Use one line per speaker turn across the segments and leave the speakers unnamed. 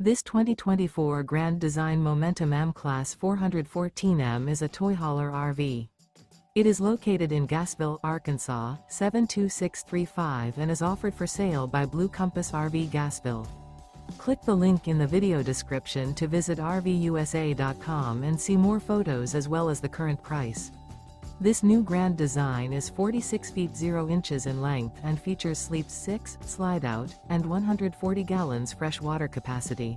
This 2024 Grand Design Momentum M-Class 414M is a toy hauler RV. It is located in Gassville, Arkansas, 72635 and is offered for sale by Blue Compass RV Gassville. Click the link in the video description to visit RVUSA.com and see more photos as well as the current price. This new grand design is 46 feet 0 inches in length and features Sleep 6, Slideout, and 140 gallons fresh water capacity.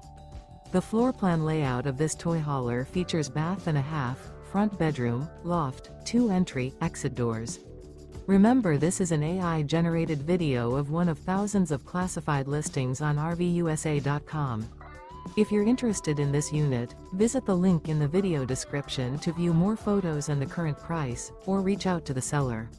The floor plan layout of this toy hauler features bath and a half, front bedroom, loft, 2 entry, exit doors. Remember, this is an AI-generated video of one of thousands of classified listings on RVUSA.com. If you're interested in this unit, visit the link in the video description to view more photos and the current price, or reach out to the seller.